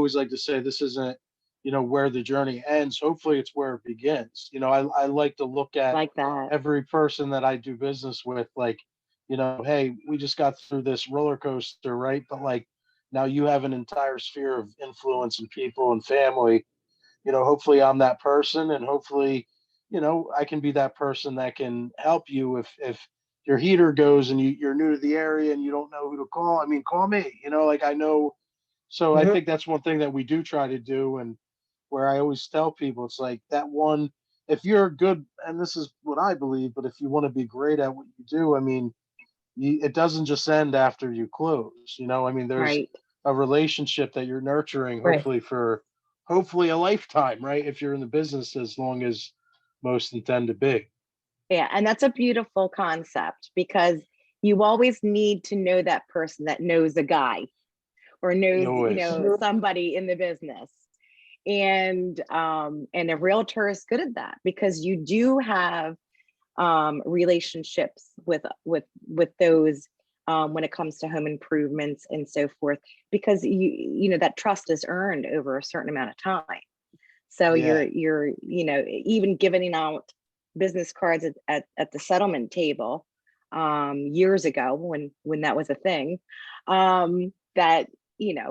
always like to say this isn't, where the journey ends. Hopefully it's where it begins. I like to look at Like that. every person that I do business with, like, hey, we just got through this roller coaster, right? But like now you have an entire sphere of influence and people and family. Hopefully I'm that person, and hopefully, I can be that person that can help you if your heater goes and you're new to the area and you don't know who to call. I mean, call me, like I know. So I Mhm. think that's one thing that we do try to do, and where I always tell people, it's like that one, if you're good, and this is what I believe, but if you want to be great at what you do, I mean, it doesn't just end after you close. I mean, there's Right. a relationship that you're nurturing, Right. hopefully a lifetime, right? If you're in the business as long as most intend to be. Yeah. And that's a beautiful concept, because you always need to know that person that knows a guy or knows, Always. Mhm. somebody in the business. And a realtor is good at that, because you do have relationships with those when it comes to home improvements and so forth, because that trust is earned over a certain amount of time. So Yeah. you're even giving out business cards at the settlement table years ago, when that was a thing, that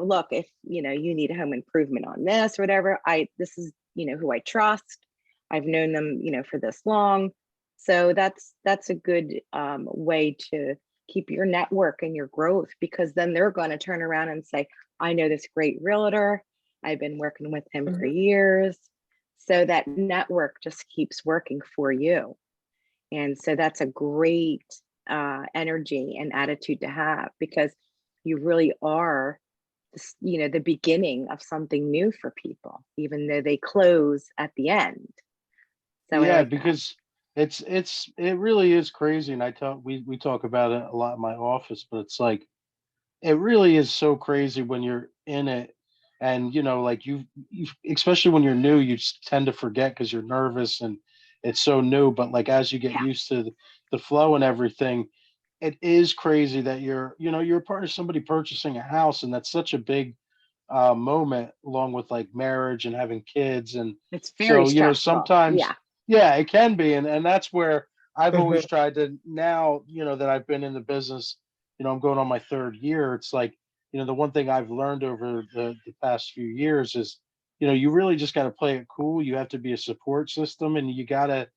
look, if you need a home improvement on this or whatever, this is who I trust. I've known them for this long. So that's a good way to keep your network and your growth, because then they're going to turn around and say, I know this great realtor, I've been working with him for Mhm. years. So that network just keeps working for you. And so that's a great energy and attitude to have, because you really are, the beginning of something new for people, even though they close at the end. So I Yeah, like that. because it really is crazy. And we talk about it a lot in my office, but it's like it really is so crazy when you're in it. And like you especially when you're new, you just tend to forget because you're nervous and it's so new. But like as you get Yeah. used to the flow and everything, it is crazy that you're a part of somebody purchasing a house, and that's such a big moment, along with like marriage and having kids. And It's very so stressful. sometimes, Yeah. yeah, it can be. And that's where I've Mhm. always tried to, now that I've been in the business, I'm going on my third year. It's like, the one thing I've learned over the past few years is, you really just got to play it cool. You have to be a support system, and you got to,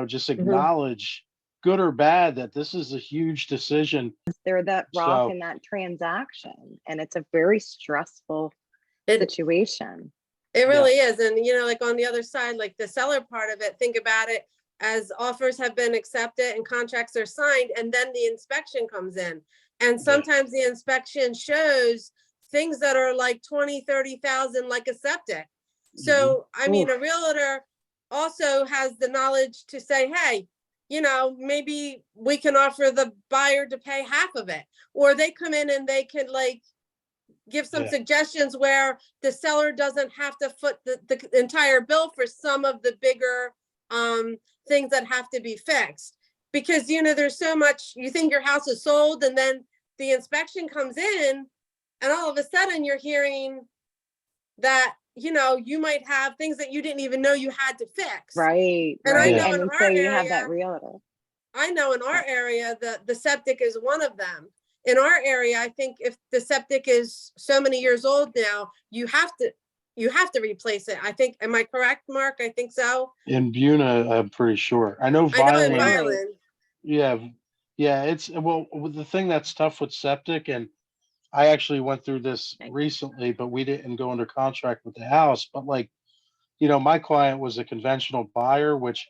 just Mhm. acknowledge, good or bad, that this is a huge decision. They're that rock So in that transaction, and it's a very stressful It situation. it yeah. really is. And like on the other side, like the seller part of it, think about it as offers have been accepted and contracts are signed, and then the inspection comes in. And Yeah. sometimes the inspection shows things that are like 20, 30,000, like a septic. Hmm. So I mean, a realtor also has the knowledge to say, hey, maybe we can offer the buyer to pay half of it, or they come in and they can like give some Yeah. suggestions where the seller doesn't have to foot the entire bill for some of the bigger things that have to be fixed. Because there's so much, you think your house is sold, and then the inspection comes in, and all of a sudden you're hearing that you might have things that you didn't even know you had to fix. Right, And I right. Yeah. know And in then so our you have that area, realtor. the septic is one of them. In our area, I think if the septic is so many years old now, you have to replace it. I think, am I correct, Mark? I think so. In Buna, I'm pretty sure. I know I know in Violin. Really? Violin. Yeah, yeah. It's well, the thing that's tough with septic, and I actually went through this Like, recently, but we didn't go under contract with the house. But like, my client was a conventional buyer, which,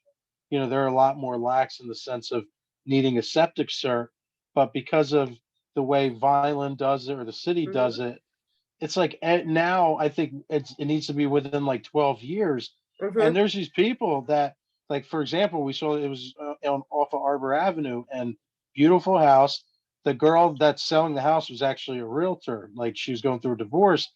they're a lot more lax in the sense of needing a septic cert. But because of the way Violin does it or the city does Mhm. it, it's like now I think it needs to be within like 12 years. And Mhm. there's these people that, like, for example, we saw it was off of Arbor Avenue, and beautiful house. The girl that's selling the house was actually a realtor. Like, she was going through a divorce,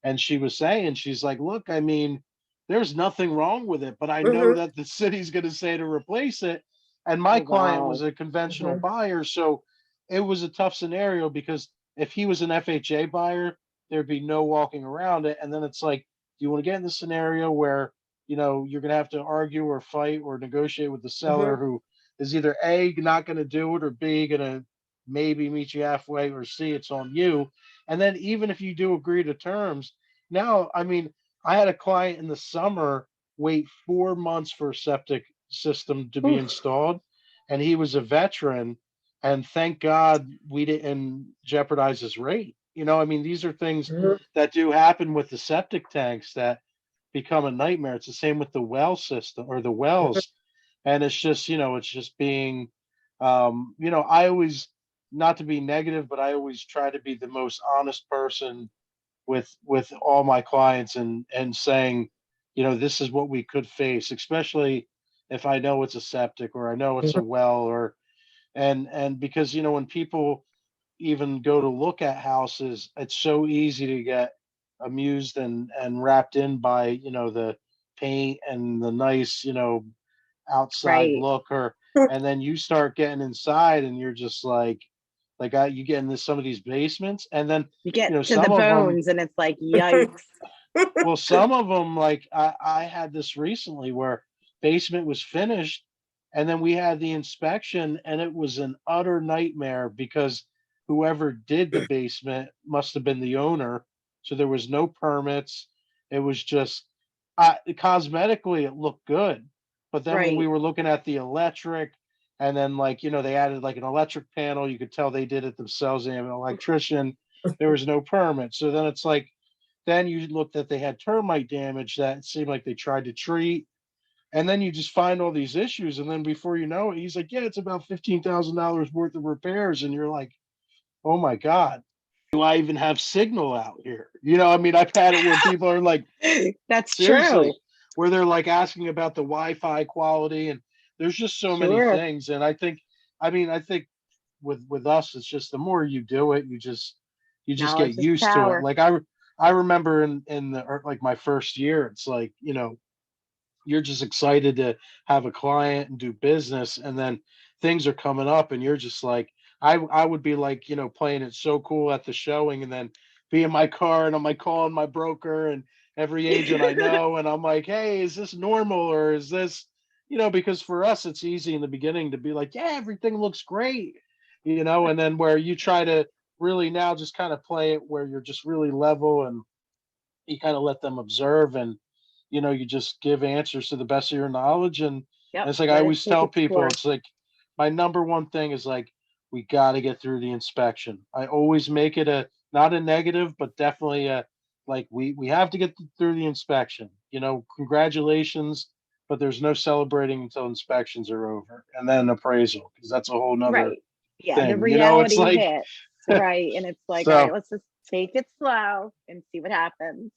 and she was saying, she's like, look, I mean, there's nothing wrong with it, but I know Mhm. that the city's going to say to replace it. And my oh client was wow. a conventional Mhm. buyer. So it was a tough scenario, because if he was an FHA buyer, there'd be no walking around it. And then it's like, do you want to get in the scenario where, you know, you're going to have to argue or fight or negotiate with the seller who is either A, not going to do it, or B, going to maybe meet you halfway, or C, it's on you. And then even if you do agree to terms, now, I mean, I had a client in the summer wait 4 months for a septic system to be Oof. installed, and he was a veteran, and thank God we didn't jeopardize his rate. You know, I mean, these are things that do happen with the septic tanks that become a nightmare. It's the same with the well system or the wells. And it's just, you know, it's just being, you know, I always, not to be negative, but I always try to be the most honest person with all my clients, and saying, you know, this is what we could face, especially if I know it's a septic or I know it's a well, or and because, you know, when people even go to look at houses, it's so easy to get amused and wrapped in by, you know, the paint and the nice, you know, outside Right. look, or and then you start getting inside and you're just like you get into some of these basements, and then, You you get know, to the some of them, bones and it's like, yikes. well, some of them, like I had this recently where basement was finished, and then we had the inspection, and it was an utter nightmare because whoever did the basement must have been the owner. So there was no permits. It was just, cosmetically, it looked good. But then when we Right. were looking at the electric, and then, like, you know, they added like an electric panel, you could tell they did it themselves. They have an electrician. There was no permit. So then it's like, then you looked that they had termite damage that seemed like they tried to treat. And then you just find all these issues. And then before you know it, he's like, yeah, it's about $15,000 worth of repairs. And you're like, oh my God, do I even have signal out here? You know, I mean, I've had it where people are like, That's true. seriously, where they're like asking about the Wi-Fi quality. And there's just so many Sure. things. And I think with us, it's just the more you do it, you just get Knowledge is used to it. power. Like I remember in the like my first year, it's like, you know, you're just excited to have a client and do business, and then things are coming up and you're just like, I would be like, you know, playing it so cool at the showing, and then be in my car and I'm like calling my broker and every agent I know, and I'm like, hey, is this normal, or is this, you know, because for us it's easy in the beginning to be like, yeah, everything looks great, you know, and then where you try to really now just kind of play it where you're just really level, and you kind of let them observe, and, you know, you just give answers to the best of your knowledge. And Yep. it's like I Let it always take tell its people, course. it's like my number one thing is like, we got to get through the inspection. I always make it a, not a negative, but definitely a, like, we have to get through the inspection, you know, congratulations, but there's no celebrating until inspections are over, and then appraisal, because that's a whole nother Right. Yeah. The thing, you know. It's reality like, hits. Right. And it's like, all right, so let's just take it slow and see what happens.